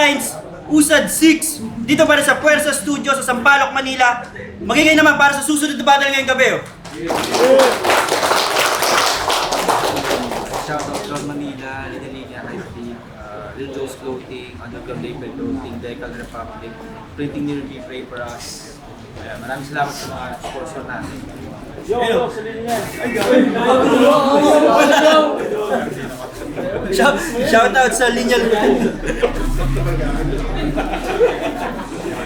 Lines, Usad 6, dito pa rin sa Puwersa Studio sa Sampaloc, Manila. Magiging naman para sa susunod na battle ngayong gabi. Shoutout from Manila, Liga High Speed, Lil Joe's Clothing, Underground Label Clothing, Decal Republic, Printing Nearby, Pray for Us. Maraming salamat sa mga sponsor natin. Yo, sabihin niya. Shoutout sa Linyal.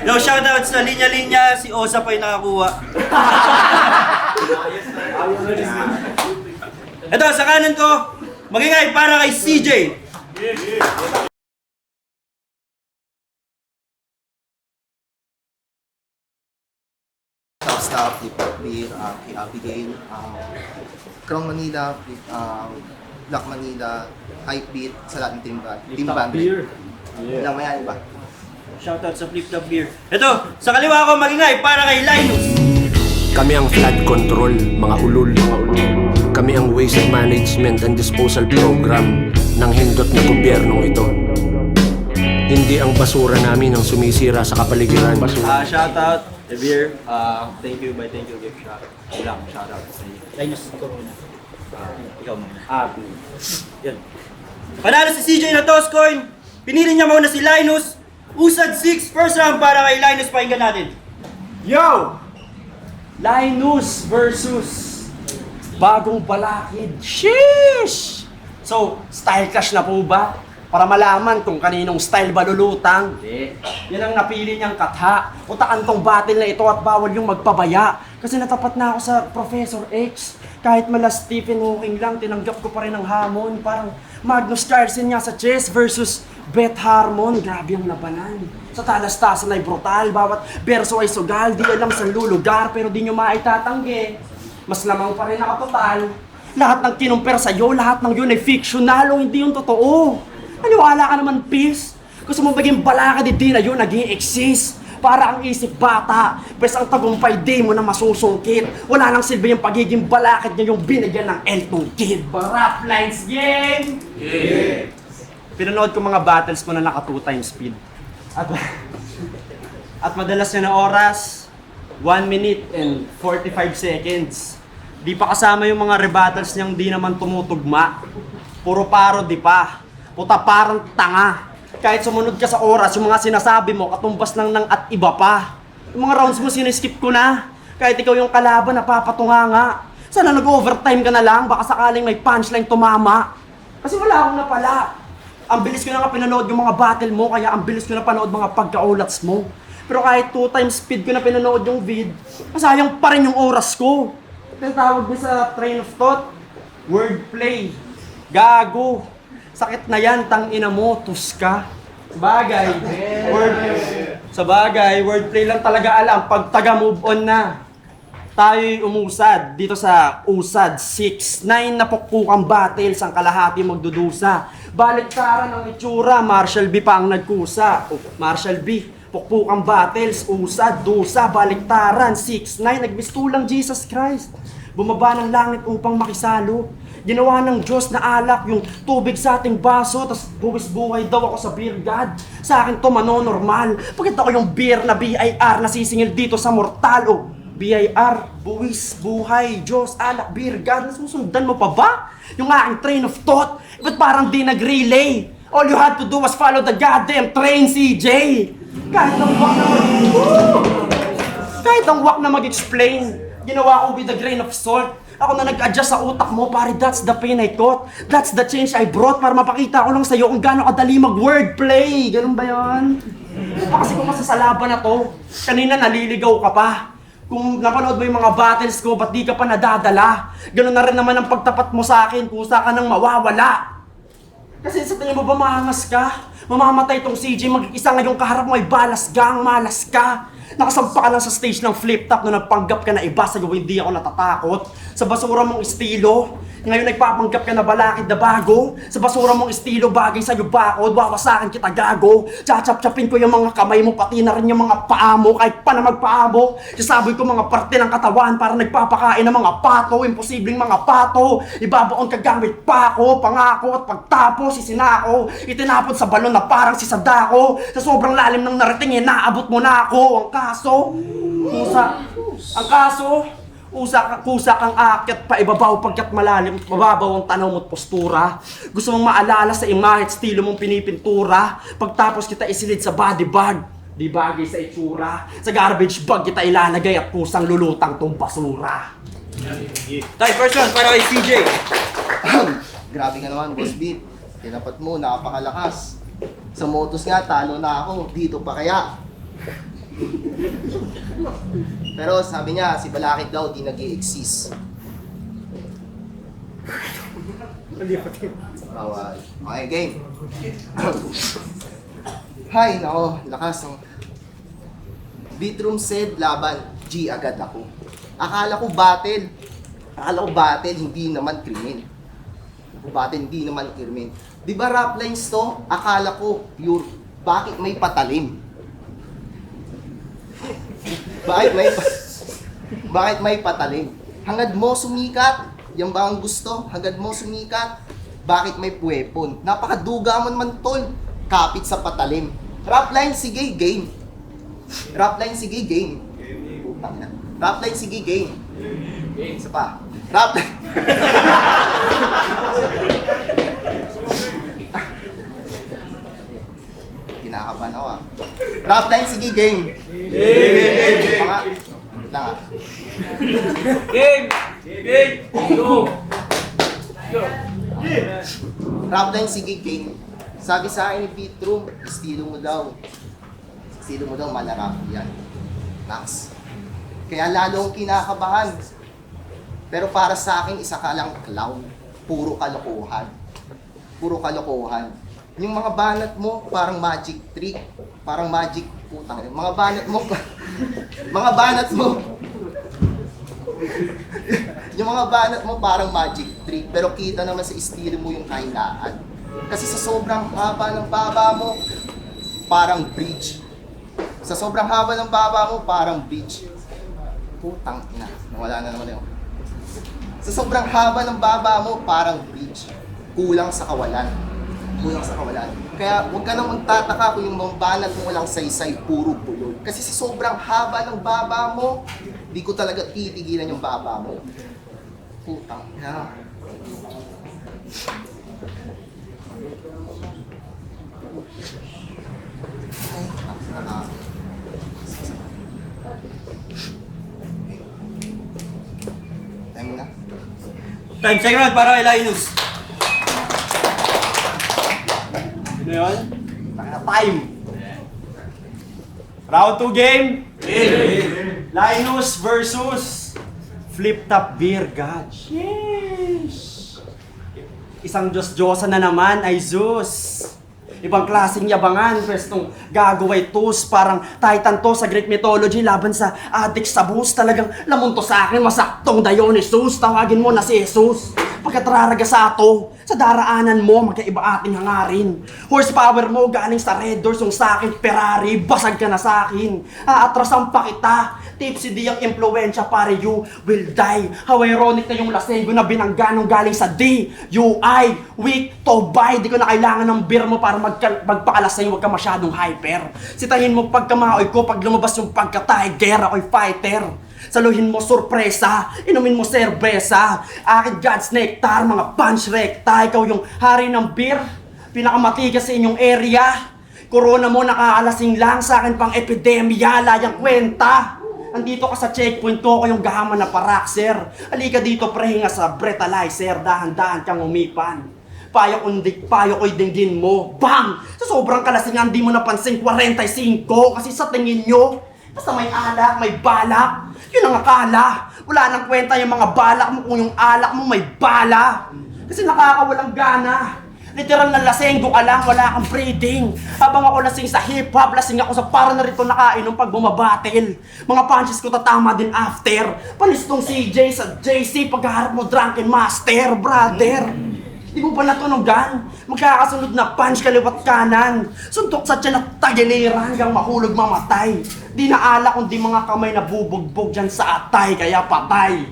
No, shoutout sa Linya-Linya, si Osa pa yung nakakuha. Ito, sa kanan ko, magigay para kay CJ. Staff, Flip Beer, kay Abigail, Crown Manila, Black Manila, Hype Beat, sa lahat ng team band. Yeah. Maya iba. Shoutout sa Flip Top Beer. Ito, sa kaliwa ko magingay para kay Linus. Kami ang flood control, mga ulol. Kami ang waste management and disposal program ng hindot na gobyernong ito. Hindi ang basura namin ang sumisira sa kapaligiran. Shoutout, The Beer, thank you gift shop. Ilang shoutout sa inyo. Linus, ikaw muna. Ikaw muna. Yan. Panalo si CJ na toss coin. Pinili niya muna si Linus. Usad 6, first round para kay Linus. Pakinggan natin. Yo! Linus versus Bagong Balakid. Sheesh! So, style clash na po ba? Para malaman kung kaninong style ba lulutang. Hindi. Yan ang napili niyang katha. Utakan tong battle na ito at bawal yung magpabaya. Kasi natapat na ako sa Professor X. Kahit mala Stephen Hawking lang, tinanggap ko pa rin ang hamon. Parang Magnus Carlsen nga sa chess versus Beth Harmon. Grabe ang labanan. Sa talastasan ay brutal. Bawat berso ay sugal. Di alam saan lulugar pero di nyo maitatanggi. Mas lamang pa rin nakatotal. Lahat ng kinumpir sa'yo, lahat ng yun ay fictional o hindi yung totoo. Naniwala ka naman, Peace. Gusto mo maging balakid, di na yun naging exist. Para ang isip bata, bes ang tagumpay di mo na masusungkit. Wala nang silbi yung pagiging balakid niya yung binigyan ng Elton Kid. Rap lines, gang! Yeah! Pinanood ko mga battles mo na naka 2 times speed. At madalas niya na oras, 1 minute and 45 seconds. Di pa kasama yung mga rebattles niyang di naman tumutugma. Puro parody pa. Puta parang tanga. Kahit sumunod ka sa oras, yung mga sinasabi mo, katumbas lang ng at iba pa. Yung mga rounds mo siniskip ko na. Kahit ikaw yung kalaban, napapatunga nga. Sana nag-overtime ka na lang, baka sakaling may punchline tumama. Kasi wala akong napala. Ang bilis ko na nga pinanood yung mga battle mo, kaya ang bilis ko na panood mga pagkaulats mo. Pero kahit 2 times speed ko na pinanood yung vid, masayang pa rin yung oras ko. Tinatawag din sa train of thought, wordplay, gago. Sakit na yan, tangina mo, tuska. Sabagay, wordplay lang talaga alam pag taga-move on na. Tayo'y umusad dito sa Usad 6. 9 na pukpukang battles ang kalahati magdudusa. Baliktaran ang itsura, Marshall B pa ang nagkusa. Marshall B, pukpukang battles, usad, dusa, baliktaran, 6-9, nagbistulang Jesus Christ. Bumaba ng langit upang makisalo. Ginawa ng Diyos na alak yung tubig sa ating baso, tas buwis buhay daw ako sa beer god. Sa akin to manonormal. Pagkita ko yung beer na BIR na sisingil dito sa mortal. O, BIR, buwis, buhay, Diyos, alak, beer god. Nasusundan mo pa ba? Yung aking train of thought, ba't parang di nag-relay? All you had to do was follow the goddamn train, CJ! Kahit ang wak na mag-explain, ginawa ko with a grain of salt. Ako na nag-adjust sa utak mo, pare, that's the pain I caught. That's the change I brought para mapakita ko lang sa'yo kung gaano kadali mag-wordplay. Ganun ba yan? Kasi kung masasalaban na to, kanina naliligaw ka pa. Kung napanood mo yung mga battles ko, ba't di ka pa nadadala? Ganun na rin naman ang pagtapat mo sa akin, kusa ka nang mawawala. Kasi sa tingin mo ba maangas ka? Mamamatay tong CJ, mag-isa ngayong kaharap mo ay balas gang, malas ka. Nakasampa ka lang sa stage ng flip-top na nagpanggap ka na iba, sa'yo hindi ako natatakot. Sa basura mong estilo, ngayon nagpapanggap ka na balakid na bago. Sa basura mong estilo, bagay sa'yo bakod, wawasakin kita gago. Chachap-chapin ko yung mga kamay mo, pati na rin yung mga paa mo, kahit pa na magpaa mo. Sasaboy ko mga parte ng katawan para nagpapakain ng mga pato, imposibleng mga pato. Ibabaon ka gamit pa ako, pangako at pagtapos, isinako. Itinapon sa balon na na parang si Sadako. Sa sobrang lalim ng narating naabot mo na ako. Ang kaso, kusa kang aakyat pa ibabaw pagkat malalim, mababaw ang tanaw mo't postura. Gusto mong maalala sa imahe at estilo mong pinipintura. Pagtapos kita isilid sa body bag, di bagay sa itsura. Sa garbage bag kita ilalagay at kusang lulutang tong basura. Tay, first one para kay CJ. Grabe ka naman, Boss Beat. Tinapat mo, napakalakas. Sa motos nga, talo na ako. Dito pa kaya? Pero sabi niya, si Balakid daw di nag-i-exist. Bawal. Okay, game. Hay, nako, lakas ng... Beatroom said, laban, G agad ako. Akala ko battle, hindi naman krimen. Hindi naman krimen. Di ba rap lines to? Akala ko, pure. Bakit may patalim? Bakit may patalim? Hangad mo sumikat? Yan ba ang gusto? Hangad mo sumikat? Bakit may puwepon? Napakaduga mo naman tol. Kapit sa patalim. Rap line, sige, game. Rap line, sige, game. Putang ina. Rap line, sige, game. Isa pa. Rap line. Kinakabahan ako ah. Rap line, sige, game. Game. Mga. Lang ah. Game! Go! Rap line, sige, game. Sabi sa akin ni Beatroom, estilo mo daw. Estilo mo daw, malarap yan. Nax. Kaya lalo akong kinakabahan. Pero para sa akin, isa ka lang clown. Puro kalokohan. Puro kalokohan. Yung mga banat mo, parang magic trick. Parang magic, putang. Mga banat mo, mga banat mo. Yung mga banat mo, parang magic trick. Pero kita naman sa estilo mo yung kahinaan. Kasi sa sobrang haba ng baba mo, parang bridge. Sa sobrang haba ng baba mo, parang bridge. Putang ina, nawala na naman yun. Sa sobrang haba ng baba mo, parang bridge. Kulang sa kawalan. Kulang sa kawalan. Kaya huwag ka nang magtataka kung yung mga banat mo walang saysay, puro bulol. Kasi sa sobrang haba ng baba mo, di ko talaga titigilan yung baba mo. Putang ina. Time na. Time, second round para kay Linus. Ano yun? Time. Round 2 game. Linus versus Flip Top Beer God. Sheesh. Isang Diyos-Diyosa na naman ay Zeus. Ibang klaseng yabangan, pwestong gagaway tos, parang titan to sa Greek mythology laban sa adik sa bus. Talagang lamunto sa akin, masaktong Dionysus, tawagin mo na si Jesus. Pagkat raragasato, sa daraanan mo, magkaiba ating hangarin. Horsepower mo galing sa Red Doors, yung sakin Ferrari, basag ka na sa akin. Aatrasan pa kita, tipsy di ang impluensya, pare you will die. How ironic na yung lasenggo na binangga nung galing sa DUI. Weak to buy, di ko na kailangan ng beer mo para magpakalasay, huwag ka masyadong hyper. Sitahin mo pagkamaoy ko, pag lumabas yung pagka-tiger, ako'y fighter. Saluhin mo sorpresa, inumin mo serbesa. Akin God's nectar, mga punch recta. Ikaw yung hari ng beer, pinakamatigas sa inyong area. Corona mo nakaalasing lang, sa akin pang epidemya, layang kwenta. Andito ka sa checkpoint ko yung gahama na parakser. Halika dito prehinga sa breathalyzer, dahan-dahan kang umipan. Payo ko'y dinggin mo, bang! Sa sobrang kalasingan di mo napansin 45 kasi sa tingin nyo, basta may alak, may balak. Yun ang akala. Wala nang kwenta yung mga balak mo kung yung alak mo may bala. Kasi nakakawalang gana. Literal na lasenggo ka lang, wala kang breathing. Habang ako lasing sa hip-hop, lasing ako sa para na rito nakainom pag bumabattle. Mga punches ko tatama din after. Panistong CJ sa JC, pagkaharap mo drunken master, brother. Di mo ba natunugan? Magkakasunod na punch kaliwat kanan. Suntok sa tiyan at tagiliran hanggang mahulog mamatay. Di naala kundi mga kamay na bubugbog dyan sa atay, kaya patay.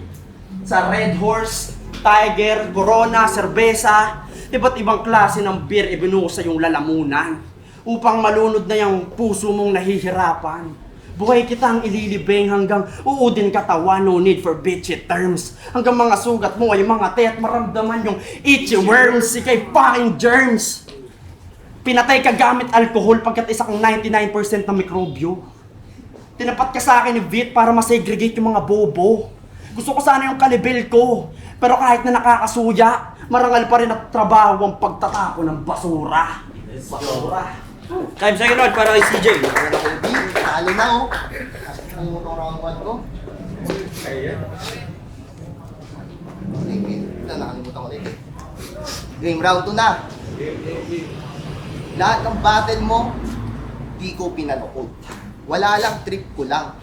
Sa Red Horse, Tiger, Corona, Serbesa, iba't ibang klase ng beer ibinusa yung lalamunan. upang malunod na yung puso mong nahihirapan. Buhay kitang ililibing hanggang uudin katawan, no need for bitchy terms. Hanggang mga sugat mo ay mga at maramdaman yung itchy worms, ikay fucking germs. Pinatay ka gamit alcohol pagkat isa kang 99% na mikrobyo. Tinapat ka sa akin ni Vit para masegregate yung mga bobo. Gusto ko sana yung kalibel ko, pero kahit na nakakasuya, marangal pa rin at trabaho ang pagtatapon ng basura. Basura. Time second round para kay CJ. Talo na oh. Ano mo itong round 1 ko? Nakalimutan ko ulit. Game round 2 na. Lahat ng battle mo, di ko pinanood. Wala lang, trip ko lang.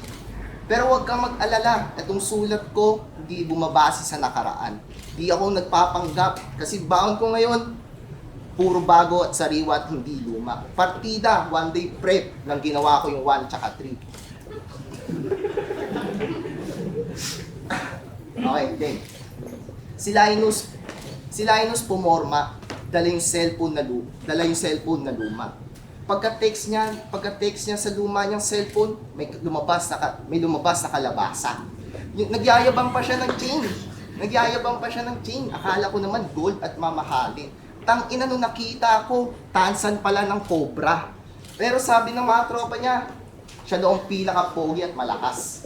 Pero huwag kang mag-alala, itong sulat ko, hindi bumabase sa nakaraan. Di ako nagpapanggap, kasi baon ko ngayon, puro bago at sariwa at hindi luma. Partida, one day prep, lang ginawa ko yung 1 tsaka 3. Okay, then. Si Linus pumorma, dala yung cellphone na luma. Pagka-text niya sa luma niyang cellphone, may lumabas na kalabasa. Nagyayabang pa siya ng chain. Akala ko naman gold at mamahalin. Tangina nung nakita ko, tansan pala ng cobra. Pero sabi ng mga tropa niya, siya daw ang pinaka-pogi at malakas.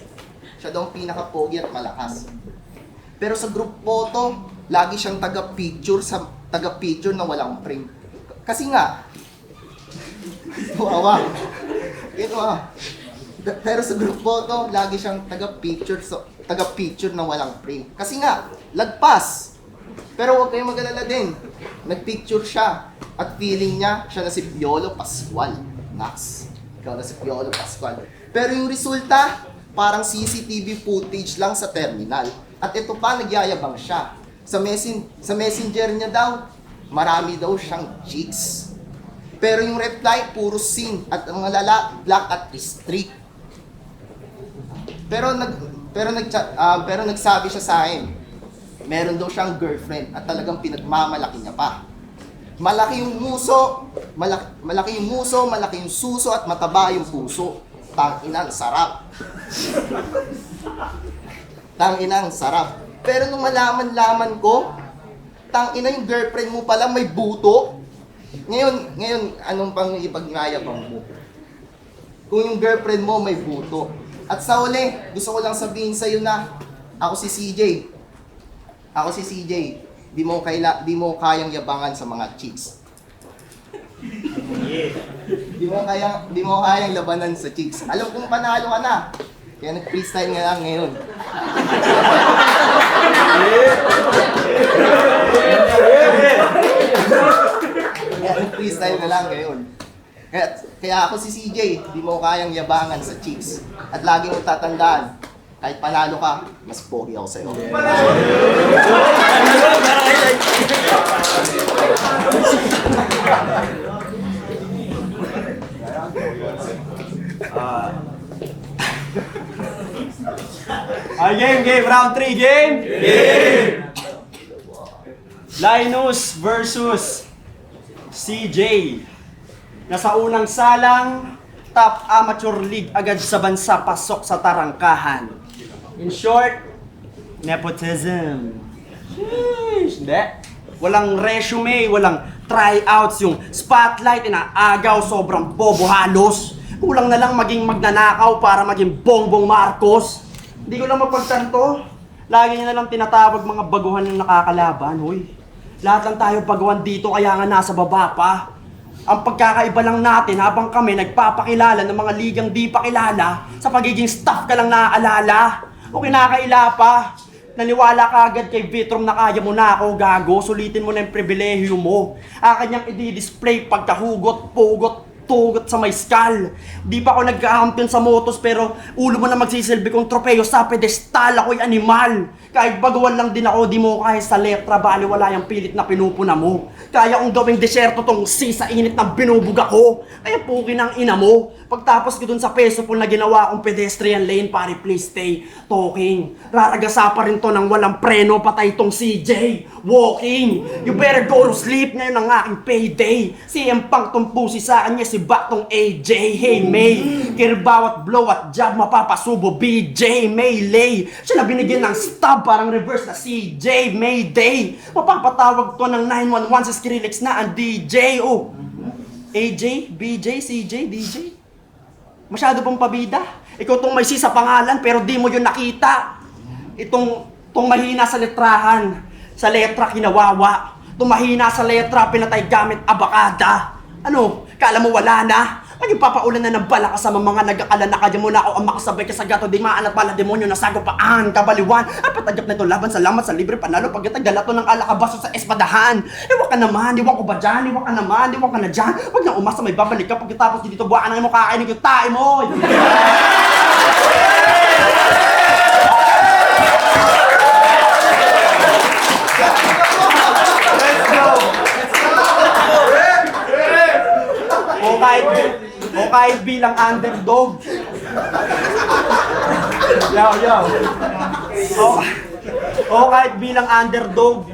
Pero sa group photo, lagi siyang taga-picture na walang frame. Kasi nga, wawa. Pero sa group photo, lagi siyang taga-picture na walang frame. Kasi nga, lagpas. Pero huwag kayong mag-alala din. Nagpicture siya at feeling niya, siya na si Piolo Pascual. Nax. Ikaw na si Piolo Pascual. Pero yung resulta, parang CCTV footage lang sa terminal. At ito pa, nagyayabang siya. Sa messenger niya daw, marami daw siyang chicks. Pero yung reply, puro sin at ang lala, black at strict. Pero nagsabi siya sa akin, meron daw siyang girlfriend at talagang pinagmamalaki niya pa. Malaki yung muso, malaki yung suso at mataba yung puso. Tanginang sarap. Pero nung malaman ko, tangina yung girlfriend mo pala may buto. Ngayon, anong pang ipagnayabang mo? Kung yung girlfriend mo may buto. At sa uli, gusto ko lang sabihin sa'yo na ako si CJ, di mo kayang yabangan sa mga chicks. Di mo kayang labanan sa chicks. Alam kong panalo ka na. Kaya nag-freestyle nga lang ngayon. Freestyle na lang ngayon. Kaya ako si CJ, di mo kayang yabangan sa chicks. At lagi mo tatandaan, kahit panalo ka, mas pogi ako sa'yo. Game, round 3, game! Linus versus CJ. Nasa unang salang, top amateur league agad sa bansa, pasok sa tarangkahan. In short, nepotism. Sheesh, hindi. Walang resume, walang tryouts, yung spotlight, inaagaw, sobrang bobo halos. Kulang na lang maging magnanakaw para maging Bongbong Marcos. Hindi ko lang mapagtanto. Lagi niya na lang tinatawag mga baguhan ng nakakalaban, hoy. Lahat lang tayo baguhan dito kaya nga nasa baba pa. Ang pagkakaiba lang natin habang kami nagpapakilala ng mga ligang di pa kilala, sa pagiging staff ka lang naaalala o kinakaila pa. Naniwala ka agad kay Vitrom na kaya mo na ako, gago. Sulitin mo na yung pribilehyo mo. Akin niyang i-display pagkahugot, pugot, tugot sa may skull. Di pa ako nag-champion sa motos pero ulo mo na magsisilbi kong tropeyo sa pedestal. Ako'y animal. Kahit baguhan lang din ako, di mo kaya sa letra, baliwala yung pilit na pinupuna mo. Kaya kong gawing deserto tong sa init na binubuga ko. Kaya pukin ang ina mo. Pagtapos ko dun sa peso pool na ginawa kong pedestrian lane, pare please stay talking. Raragasa pa rin to ng walang preno, patay tong CJ. Walking. You better go to sleep, ngayon ang aking payday. CM Punk tong pusi sa kanya, si si Batong AJ, hey May. Kirbawat blow at jab, mapapasubo BJ, Maylay. Siya na binigyan ng stab, parang reverse na CJ, Mayday. Mapapatawag to ng 911 si Skrillex na ang DJ, oh. AJ, BJ, CJ, DJ. Masyado pang pabida. Ikaw tong may C sa pangalan pero di mo yun nakita. Itong mahina sa letrahan, sa letra kinawawa. Itong mahina sa letra, pinatay gamit abakada. Ano, kala mo wala na? Ay, papaulan na ng bala ka sa mga nag-aala na kaya mo na ako ang makasabay ka sa gato, di maan at bala demonyo na sagupaan, kabaliwan. Ay, patagap na ito laban, salamat sa libre panalo, pagkatagala to ng alakabaso sa espadahan. Iwan ka naman, iwan ko ba dyan, iwan ka naman, iwan ka na dyan. Huwag na umasa, may babalik ka pagkatapos dito buwaan ang mo kakainin yung tae mo. O kahit bilang underdog. Yo. O kahit bilang underdog,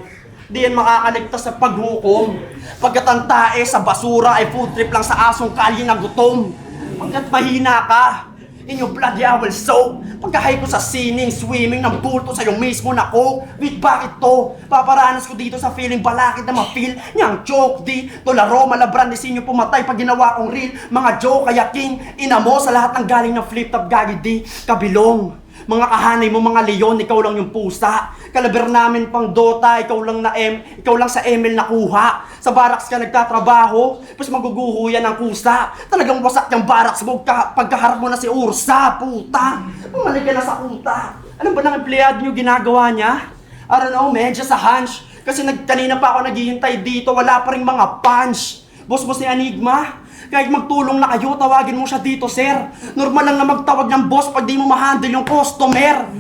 di yan makakaligtas sa paghukom. Pagkat ang tae sa basura ay food trip lang sa asong kalye na gutom. Pagkat mahina ka, in your bloody I will soak. Pagkahay ko sa sining, swimming ng bulto sa iyong mismo na coke. Wait, bakit to? Paparanas ko dito sa feeling balakid na ma-feel niyang joke di. To laro, malabran, di sinyo pumatay pag ginawa kong real. Mga joke, kaya king, ina mo sa lahat ng galing ng flip-top gagi di. Kabilong, mga kahanay mo mga leon, ikaw lang yung pusa. Kalaber namin pang Dota, ikaw lang sa ML nakuha. Sa barracks ka nagtatrabaho, tapos maguguhuyan ng kusa. Talagang wasak yung barracks mo pagkaharap mo na si Ursa, puta. Umalik ka na sa kuta. Ano ba ng empleyado nyo ginagawa niya? I don't know, medyo sa hunch. Kasi kanina pa ako naghihintay dito, wala pa rin mga punch. Boss ni Enigma, kahit magtulong na kayo, tawagin mo siya dito, sir. Normal lang na magtawag ng boss pag di mo ma-handle yung customer.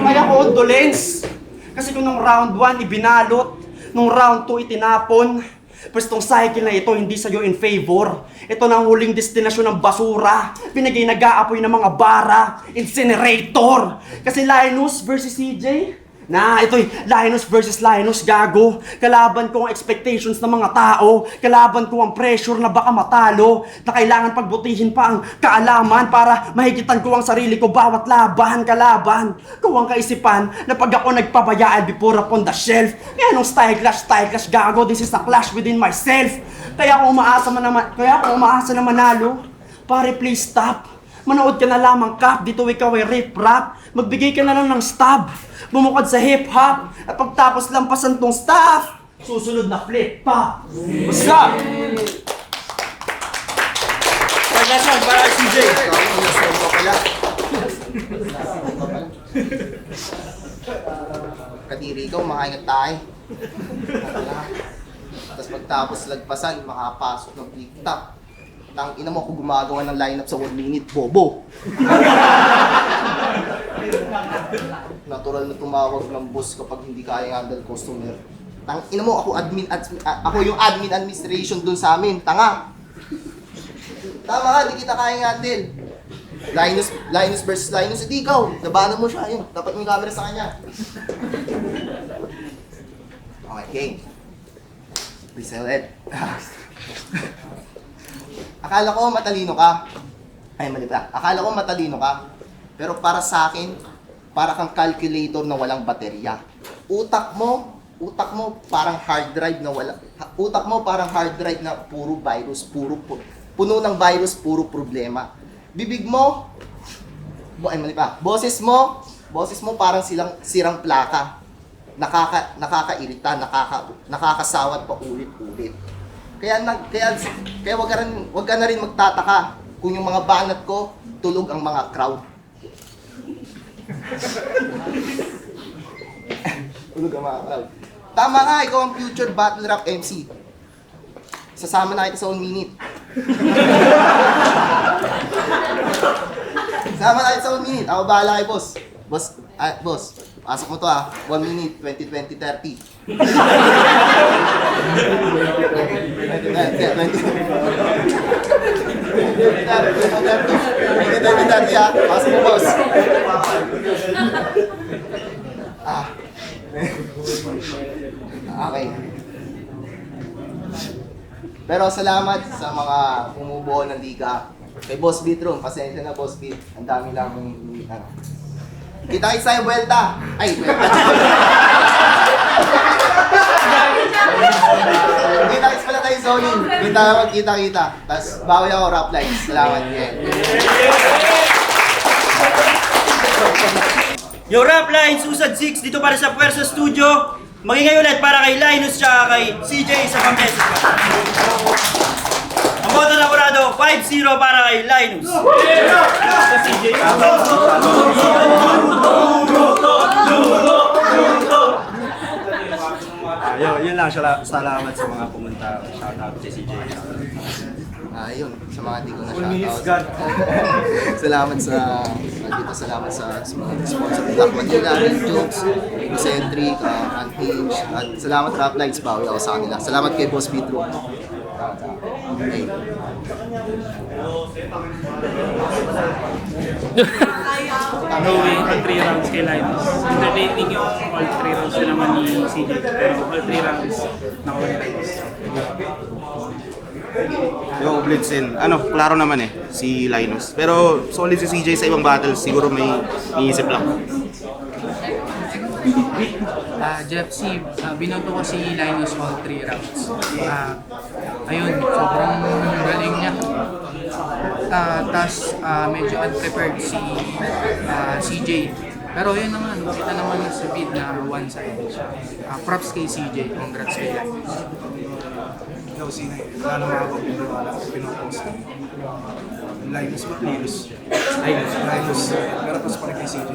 Kaya condolence. Kasi kung nung round 1 ibinalot, nung round 2 itinapon, pues tong cycle na ito hindi sa'yo in favor. Ito na ang huling destinasyon ng basura. Pinagay nag-aapoy ng mga bara. Incinerator. Kasi Linus versus CJ, ito'y Linus versus Linus, gago. Kalaban ko ang expectations ng mga tao. Kalaban ko ang pressure na baka matalo. Na kailangan pagbutihin pa ang kaalaman para mahigitan ko ang sarili ko bawat laban. Kalaban ko ang kaisipan na pag ako nagpabaya I'll be put up on the shelf. Kaya nung style clash, gago, this is a clash within myself. Kaya kung umaasa na manalo, pare please stop. Manood ka na lamang, Kap. Dito ikaw ay rip-rap. Magbigay ka na lang ng stab. Bumukod sa hip-hop. At pagtapos lampasan tong staff, susunod na flip-pop. What's up? Congratulations para kay CJ. Kadiri ikaw, makaingat tayo. Tapos pagtapos lagpasan, makapasok ng flip-top. Tang ina mo ako gumagawa ng lineup sa 1 minute, bobo. Natural na tumawag ng boss kapag hindi kaya handle customer. Tang ina mo ako ako yung admin administration dun sa amin, tanga. Tama ka, di kita kaya handle. Linus versus Linus, hindi ikaw. Labanan mo siya, yun. Dapat may camera sa kanya. Okay, game. Resell it. Akala ko matalino ka. Ay, mali pa. Akala ko matalino ka. Pero para sa akin, para kang calculator na walang baterya. Utak mo parang hard drive na puro virus, puno ng virus, puro problema. Bibig mo, ay mali pa. Boses mo parang sirang plaka. Nakakairita, nakakasawat pa ulit-ulit. Kaya wag ka na rin magtataka kung yung mga banat ko, tulog ang mga crowd. Tulog ang mga crowd. Tama ka, ikaw ang future battle rap MC. Sasama na kita sa 1 minute. Sasama na kita sa 1 minute. Ako bahala kay boss. Boss, pasok mo to 1 minute, 20, 30. 20, pasok mo boss. Okay. Pero salamat sa mga bumubuo ng liga. Kay Boss Bitron, pasensya na Boss Bit. Ang dami lang ano. Kita-kits tayo, buwelta! Ay, buwelta! Kita-kits pala tayo, Sony. Kita-kita. Tapos, bawi ako, rap lines. Salamat, yeah. Yung rap lines, Usad 6, dito para sa Puwersa Studio. Magingay ulit para kay Linus tsaka kay CJ sa pang-message pa. Ang boto na kurado, 5-0 para kay Linus. Yun lang, salamat sa mga pumunta. Shout out kay CJ. Yun, sa mga di ko na shoutout. Salamat sa mga sponsor. Black Manila, Real Jokes, Egocentric, Unhinged, at salamat Rap Lights, bawi ako sa kanila. Salamat kay Boss Bitro. Okay. Going all 3 rounds kay Linus. Entertaining yung all 3 rounds na naman ni CJ. Pero all 3 rounds na all Linus. Yung Blitzen, klaro naman si Linus. Pero solid si CJ sa ibang battles, siguro may iisip lang. Jeff C, binoto ko si Linus all 3 rounds. Ayun, sobrang galing niya. Tas medyo unprepared si CJ. Pero yun naman, kita naman sa bid na one-sided siya. Props kay CJ, congrats kay Linus. Ikaw, sino? Wala naman ako pinopost. Linus ba? Linus. Pero tapos pa rin kay CJ.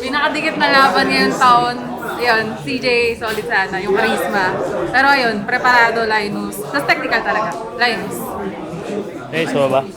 Pinakadikit na laban ngayong taon, yun, CJ solid sana, yung charisma. Pero ayun, preparado Linus. Tapos technical talaga, Linus. Eh, so ba?